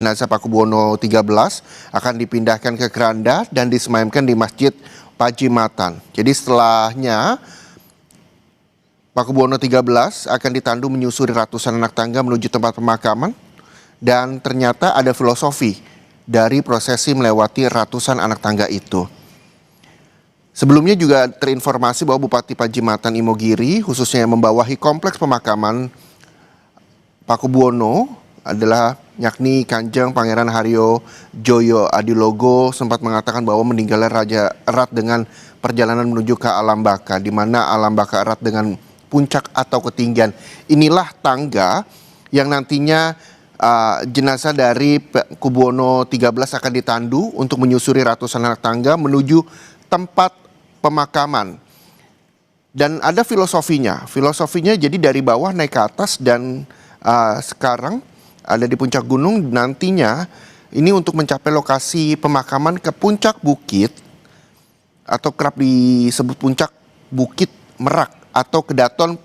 jenazah Pakubuwono XIII akan dipindahkan ke keranda dan disemayamkan di Masjid Pajimatan. Jadi setelahnya Pakubuwono XIII akan ditandu menyusuri ratusan anak tangga menuju tempat pemakaman, dan ternyata ada filosofi dari prosesi melewati ratusan anak tangga itu. Sebelumnya juga terinformasi bahwa Bupati Pajimatan Imogiri, khususnya yang membawahi kompleks pemakaman Pakubuwono adalah yakni Kanjeng Pangeran Haryo Joyo Adilogo, sempat mengatakan bahwa meninggalnya Raja erat dengan perjalanan menuju ke alam baka, di mana alam baka erat dengan puncak atau ketinggian. Inilah tangga yang nantinya jenazah dari Pakubuwono XIII akan ditandu untuk menyusuri ratusan anak tangga menuju tempat pemakaman. Dan ada filosofinya jadi dari bawah naik ke atas, dan sekarang ada di puncak gunung. Nantinya ini untuk mencapai lokasi pemakaman ke puncak bukit atau kerap disebut puncak Bukit Merak atau Kedaton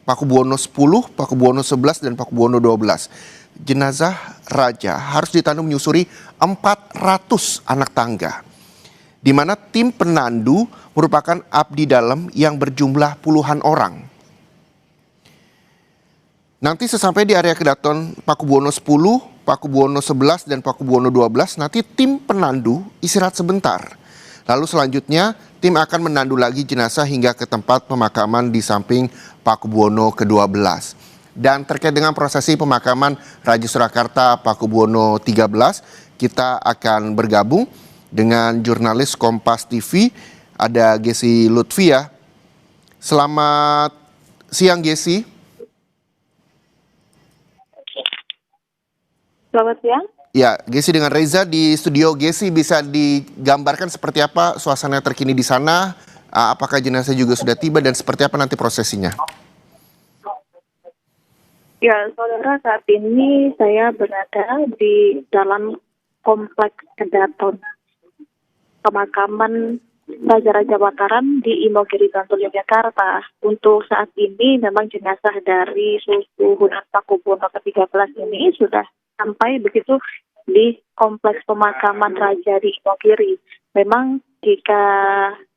Pakubuwono X, Pakubuwono XI, dan Pakubuwono XII. Jenazah raja harus ditandu menyusuri 400 anak tangga, di mana tim penandu merupakan abdi dalam yang berjumlah puluhan orang. Nanti sesampai di area Kedaton Pakubuwono X, Pakubuwono XI, dan Pakubuwono XII, nanti tim penandu istirahat sebentar. Lalu selanjutnya tim akan menandu lagi jenazah hingga ke tempat pemakaman di samping Pakubuwono ke-12. Dan terkait dengan prosesi pemakaman Raja Surakarta Pakubuwono XIII, kita akan bergabung dengan jurnalis Kompas TV, ada Gesi Lutfia. Selamat siang, Gesi. Selamat siang. Ya, Gesi dengan Reza di studio. Gesi, bisa digambarkan seperti apa suasana terkini di sana? Apakah jenazah juga sudah tiba dan seperti apa nanti prosesinya? Ya, saudara, saat ini saya berada di dalam kompleks Kedaton pemakaman Raja-Raja Mataram di Imogiri, Bantul, Yogyakarta. Untuk saat ini memang jenazah dari Susuhunan Pakubuwono ke-13 ini sudah sampai begitu di kompleks pemakaman Raja di Imogiri. Memang jika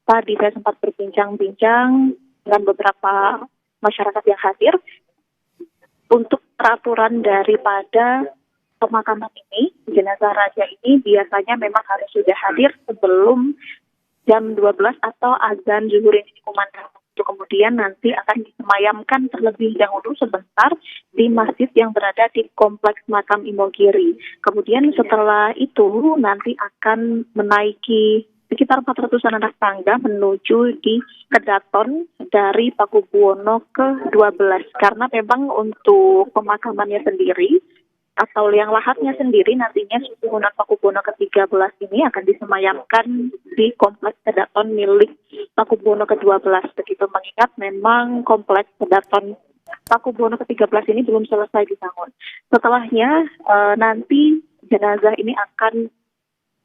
tadi saya sempat berbincang-bincang dengan beberapa masyarakat yang hadir, untuk peraturan daripada pemakaman ini, jenazah raja ini biasanya memang harus sudah hadir sebelum jam 12 atau azan zuhur ini dikumandangkan. Kemudian nanti akan disemayamkan terlebih dahulu sebentar di masjid yang berada di kompleks makam Imogiri. Kemudian setelah itu nanti akan menaiki sekitar 400-an anak tangga menuju di Kedaton dari Pakubuwono ke-12. Karena memang untuk pemakamannya sendiri atau liang lahatnya sendiri nantinya Susuhunan Pakubuwono ke-13 ini akan disemayamkan di kompleks Kedaton milik Pakubuwono ke-12. Begitu mengingat memang kompleks Kedaton Pakubuwono ke-13 ini belum selesai dibangun. Setelahnya nanti jenazah ini akan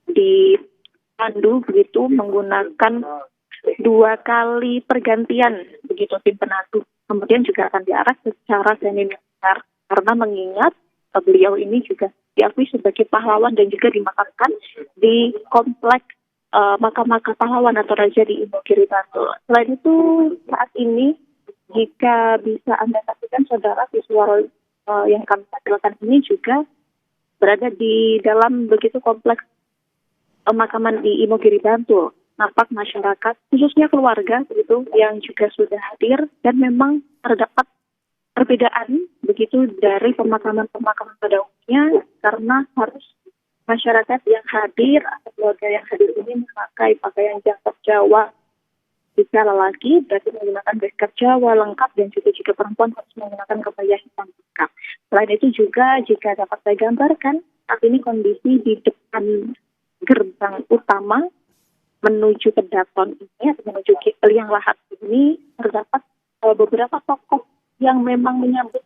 ditandu begitu menggunakan 2 kali pergantian begitu tim penandu. Kemudian juga akan diarak secara semi-militer karena mengingat beliau ini juga diakui sebagai pahlawan dan juga dimakamkan di kompleks makam-makam pahlawan atau raja di Imogiri, Bantul. Selain itu saat ini jika bisa Anda saksikan saudara, visual yang kami tampilkan ini juga berada di dalam begitu kompleks pemakaman di Imogiri, Bantul. Nampak masyarakat, khususnya keluarga begitu, yang juga sudah hadir, dan memang terdapat perbedaan begitu dari pemakaman-pemakaman pada umumnya, karena harus masyarakat yang hadir atau keluarga yang hadir ini memakai pakaian jangkep Jawa. Jika lelaki berarti menggunakan beskap Jawa lengkap, dan juga jika perempuan harus menggunakan kebaya hitam lengkap. Selain itu juga jika dapat saya gambarkan, saat ini kondisi di depan gerbang utama menuju Kedaton ini atau menuju liang lahat ini terdapat beberapa tokoh yang memang menyambut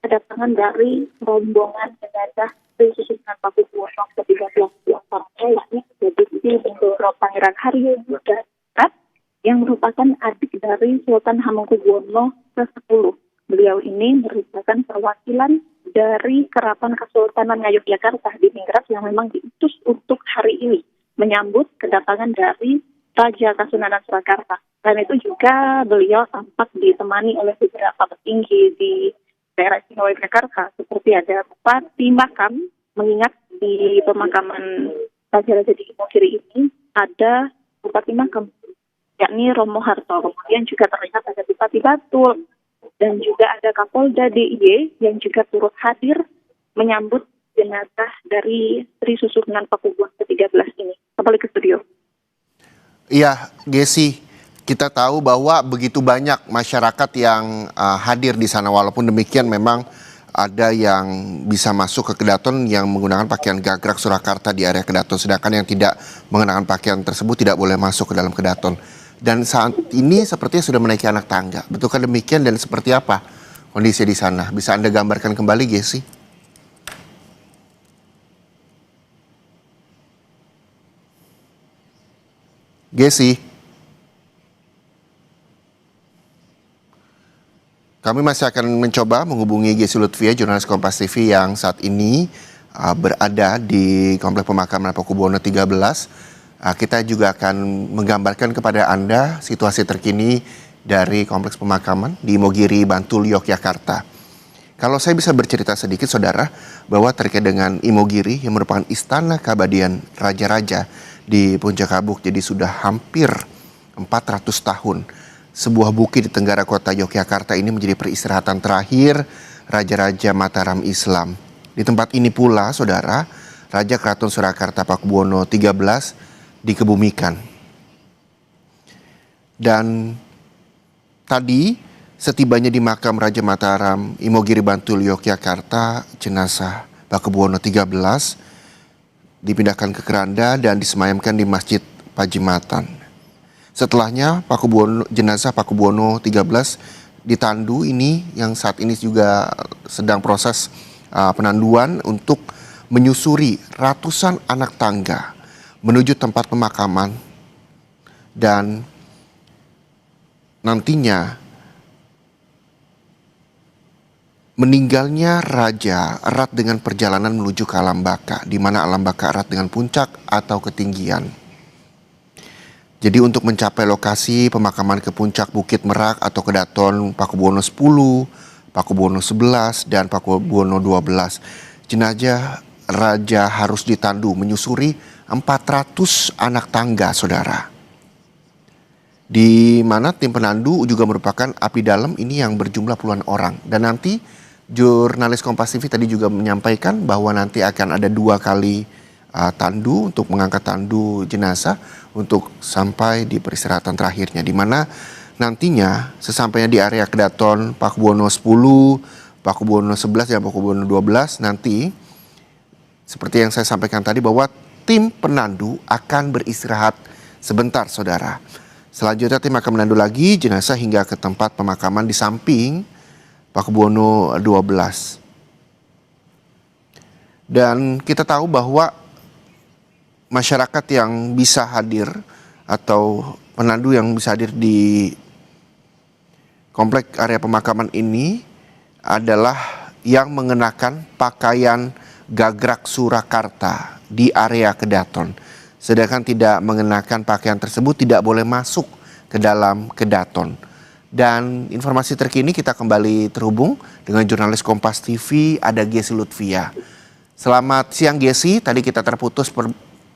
kedatangan dari rombongan jenazah dari Susuhunan Pakubuwono ke-13 di antaranya yakni Gusti Bendoro Pangeran Haryo Yuda yang merupakan adik dari Sultan Hamengkubuwono ke-10. Beliau ini merupakan perwakilan dari Keraton Kesultanan Ngayogyakarta di Ningrat yang memang diutus untuk hari ini menyambut kedatangan dari Raja Kasunanan Surakarta. Selain itu juga beliau tampak ditemani oleh beberapa petinggi di daerah istimewa Yogyakarta, seperti ada Bupati Makam, mengingat di pemakaman Raja-Raja di Imogiri ini ada Bupati Makam, yakni Romo Harto. Kemudian juga terlihat ada Bupati Batul, dan juga ada Kapolda DIY yang juga turut hadir menyambut jenazah dari Sri Susunan Pakubuwono ke-13 ini. Kembali ke studio. Iya, Gesi, kita tahu bahwa begitu banyak masyarakat yang hadir di sana. Walaupun demikian memang ada yang bisa masuk ke Kedaton yang menggunakan pakaian gagrak Surakarta di area Kedaton. Sedangkan yang tidak mengenakan pakaian tersebut tidak boleh masuk ke dalam Kedaton. Dan saat ini sepertinya sudah menaiki anak tangga. Betulkah demikian dan seperti apa kondisi di sana? Bisa Anda gambarkan kembali, Gesi? Gesi, kami masih akan mencoba menghubungi Gesi Lutfia, jurnalis Kompas TV yang saat ini berada di Komplek Pemakaman Pakubuwono 13. Kita juga akan menggambarkan kepada Anda situasi terkini dari Kompleks Pemakaman di Imogiri, Bantul, Yogyakarta. Kalau saya bisa bercerita sedikit, saudara, bahwa terkait dengan Imogiri yang merupakan istana keabadian raja-raja di Puncak Kabuk, jadi sudah hampir 400 tahun. Sebuah bukit di tenggara kota Yogyakarta ini menjadi peristirahatan terakhir Raja-Raja Mataram Islam. Di tempat ini pula, saudara, Raja Keraton Surakarta Pakubuwono 13 dikebumikan. Dan tadi setibanya di makam Raja Mataram Imogiri Bantul Yogyakarta, jenazah Pakubuwono 13 dipindahkan ke keranda dan disemayamkan di Masjid Pajimatan. Setelahnya jenazah Pakubuwono 13 ditandu ini yang saat ini juga sedang proses penanduan untuk menyusuri ratusan anak tangga menuju tempat pemakaman, dan nantinya meninggalnya raja erat dengan perjalanan menuju ke alam baka, di mana alam baka erat dengan puncak atau ketinggian. Jadi untuk mencapai lokasi pemakaman ke puncak Bukit Merak atau Kedaton Pakubuwono 10, Pakubuwono 11, dan Pakubuwono 12, jenazah raja harus ditandu menyusuri 400 anak tangga, saudara. Di mana tim penandu juga merupakan abdi dalam ini yang berjumlah puluhan orang. Dan nanti jurnalis Kompas TV tadi juga menyampaikan bahwa nanti akan ada 2 kali tandu untuk mengangkat tandu jenazah untuk sampai di peristirahatan terakhirnya, di mana nantinya sesampainya di area Kedaton Pakubuwono 10, Pakubuwono 11 dan Pakubuwono 12 nanti seperti yang saya sampaikan tadi bahwa tim penandu akan beristirahat sebentar, saudara. Selanjutnya tim akan menandu lagi jenazah hingga ke tempat pemakaman di samping Pakubuwono 12. Dan kita tahu bahwa masyarakat yang bisa hadir atau penandu yang bisa hadir di komplek area pemakaman ini adalah yang mengenakan pakaian gagrak Surakarta di area Kedaton. Sedangkan tidak mengenakan pakaian tersebut tidak boleh masuk ke dalam Kedaton. Dan informasi terkini kita kembali terhubung dengan jurnalis Kompas TV, ada Gesi Lutfia. Selamat siang, Gesi. Tadi kita terputus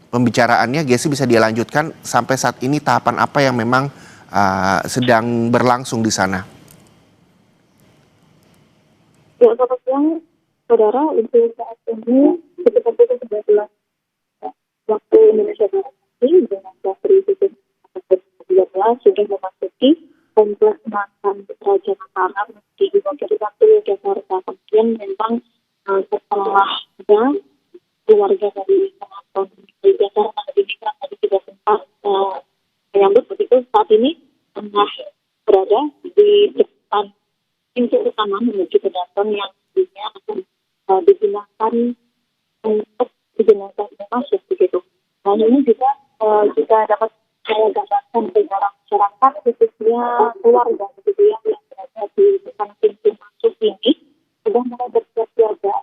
pembicaraannya. Gesi, bisa dia lanjutkan sampai saat ini tahapan apa yang memang sedang berlangsung di sana? Ya, selamat siang, saudara. Untuk saat ini sekitar pukul 11 waktu Indonesia Barat ini dengan Sri Susunan 13 sudah memasuki kompleks makam Raja Mataram di Imogiri Bantul, Yogyakarta. Kemudian memang setelah ada keluarga dari Keraton Yogyakarta di Ningrat tadi tidak sempat menyambut, begitu saat ini tengah berada di depan pintu utama menuju ke Kedaton yang nantinya akan digunakan untuk jenazah ini masuk, begitu. Dan ini juga dapat saya gambarkan ke dalam masyarakat, khususnya keluarga begitu yang berada di depan pintu masuk ini sudah mulai bersiap siaga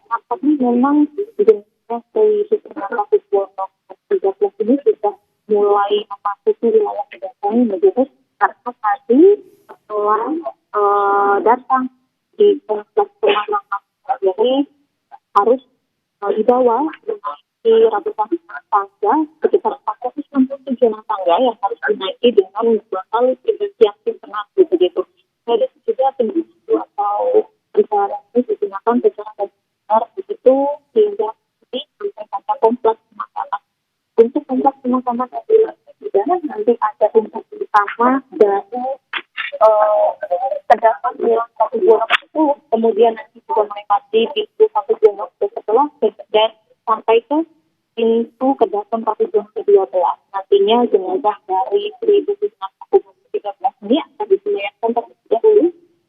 Susunan Pakubuwono ke-13 ini sudah mulai memasuki wilayah kedatangan begitu, karena tadi setelah datang di kompleks pemakaman ini harus dibawa di ratusan tangga, sekitar 467 tangga yang harus dinaiki dengan 2 kali pergantian tim penabu begitu. Ada juga tim penabu atau perjalanan ini digunakan secara reguler begitu sehingga ini sampai pada kompleks pemakaman. Untuk kompleks pemakaman juga nanti ada kompleks utama dari terdapat wilayah Pakubuwono ke-10, kemudian nanti juga melewati pintu Pakubuwono ke-11 dan sampai ke pintu kedatangan Pakubuwono ke-12. Nantinya jenazah dari Sri Susunan Pakubuwono ke-13 ini akan disemayamkan terlebih dahulu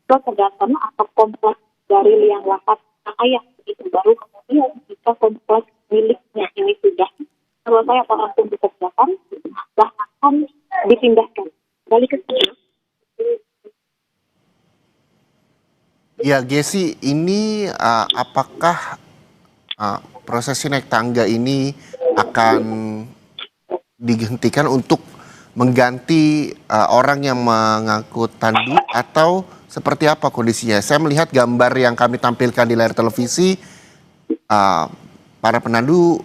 ke kedatangan atau kompleks dari Liang Lahat Sang Ayah. Itu baru kemudian jika kompleks miliknya ini sudah selesai atau rampung dikerjakan, jenazah akan dipindahkan kembali ke sini. Ya, Gesi, ini apakah prosesi naik tangga ini akan dihentikan untuk mengganti orang yang mengangkut tandu atau seperti apa kondisinya? Saya melihat gambar yang kami tampilkan di layar televisi, para penandu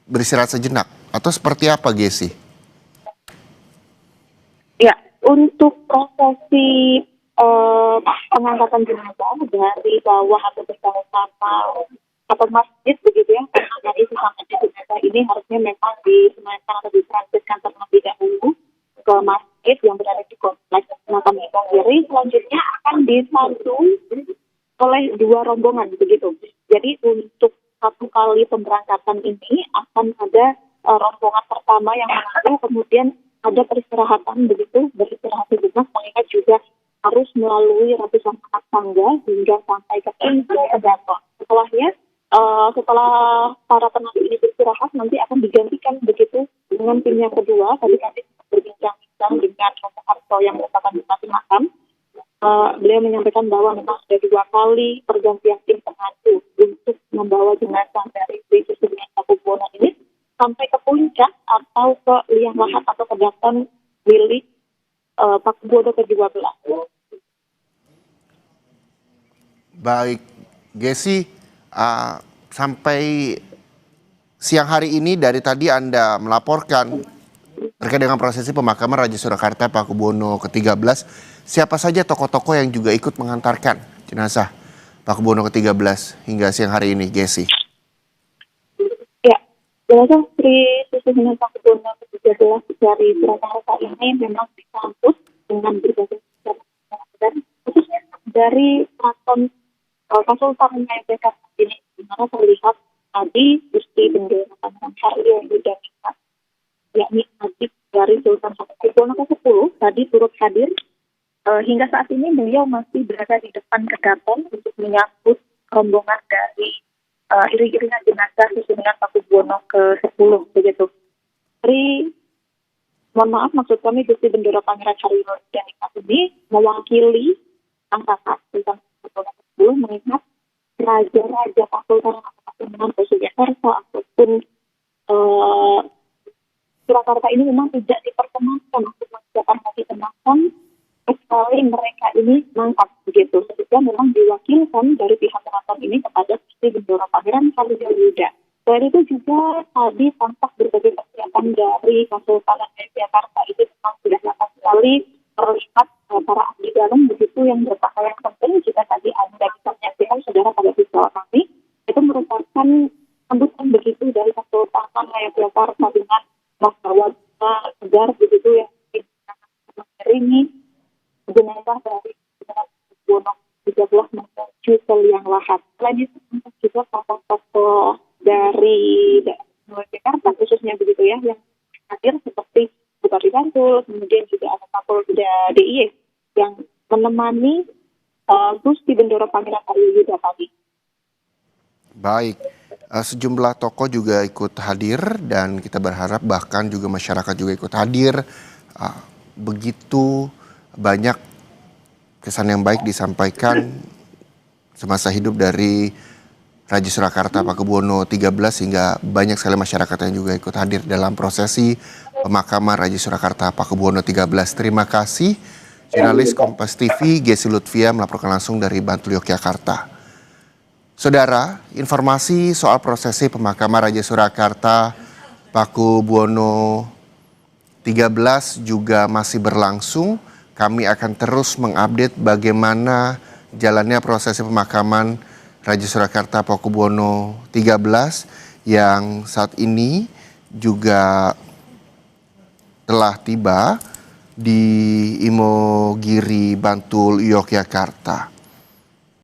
beristirahat sejenak atau seperti apa, Gesi? Ya, untuk prosesi pengangkatan jenazah dari bawah atau bersama-sama atau masjid begitu ya, karena dari sesamanya jenazah ini harusnya memang disemayamkan atau ditransitkan terlebih dahulu ke masjid yang berada di kompleks makam Ipong Giri. Selanjutnya akan disandu oleh 2 rombongan begitu. Jadi untuk 1 kali pemberangkatan ini akan ada rombongan pertama yang menandu, kemudian ada peristirahatan begitu, beristirahat sejenak, mengingat juga harus melalui ratusan tangga hingga sampai ke pintu kedatangan. Setelah para penandu ini beristirahat, nanti akan digantikan begitu dengan tim yang kedua. Tadi kami berbincang-bincang dengan Romo Harto yang merupakan bupati makam. Beliau menyampaikan bahwa memang ada 2 kali pergantian tim penandu untuk membawa jenazah dari Sri Susunan Pakubuwono ini sampai ke puncak atau ke Liang Lahat atau kedatangan milik Pakubuwono ke-12. Baik, Gesi, sampai siang hari ini dari tadi Anda melaporkan terkait dengan prosesi pemakaman Raja Surakarta Pakubuwono ke-13. Siapa saja tokoh-tokoh yang juga ikut mengantarkan jenazah Pakubuwono ke-13 hingga siang hari ini, Gesi? Ya, jenazah Sri Susunan Pakubuwono ke-13 dari Surakarta ini memang disambut dengan berbagai dan khususnya dari Keraton Kasultanan Yogyakarta ini, di mana terlihat tadi Gusti Bendera Pangeran Haryo Yudhistira, yakni adik dari Sultan Pakubuwono ke-10, tadi turut hadir. Hingga saat ini beliau masih berada di depan kedaton untuk menyambut rombongan dari iring-iringan jenazah Susunan Pakubuwono ke-10 begitu. Mohon maaf, maksud kami Gusti Bendera Pangeran Haryo Yudhistira ini mewakili angkatan Sultan Pakubuwono ke-10, mengingat raja-raja Pasultanan Pakubuwono Yogyakarta ataupun Surakarta ini memang tidak diperkenankan untuk mengerjakan haji tenangkan kecuali mereka ini mangkat begitu. Sehingga memang diwakilkan dari pihak keraton ini kepada Gusti Bendera Pangeran Haryo Yudhistira. Selain itu juga tadi tampak berbagai persiapan dari Kasultanan Yogyakarta itu memang sudah lama sekali terlihat para abdi dalam begitu yang berpakaian penting. Jika tadi Anda bisa menyaksikan saudara pada visual kami, itu merupakan sambutan begitu dari Kasultanan Yogyakarta dengan membawa segar begitu yang mengiringi jenazah dari Pakubuwono 13 menuju ke Liang Lahat. Selain itu juga tokoh-tokoh dari Jakarta khususnya begitu ya yang hadir seperti Bupati Bantul, kemudian juga ada Kapolda DIY yang menemani Gusti Bendera Pangeran Haryo Yudhistira tadi. Baik, sejumlah tokoh juga ikut hadir dan kita berharap bahkan juga masyarakat juga ikut hadir. Begitu banyak kesan yang baik disampaikan semasa hidup dari Raja Surakarta Pakubuwono XIII hingga banyak sekali masyarakat yang juga ikut hadir dalam prosesi pemakaman Raja Surakarta Pakubuwono XIII. Terima kasih jurnalis Kompas TV Gesi Lutfia melaporkan langsung dari Bantul, Yogyakarta. Saudara, informasi soal prosesi pemakaman Raja Surakarta Pakubuwono XIII juga masih berlangsung. Kami akan terus mengupdate bagaimana jalannya prosesi pemakaman Raja Surakarta Pakubuwono XIII yang saat ini juga telah tiba di Imogiri, Bantul, Yogyakarta.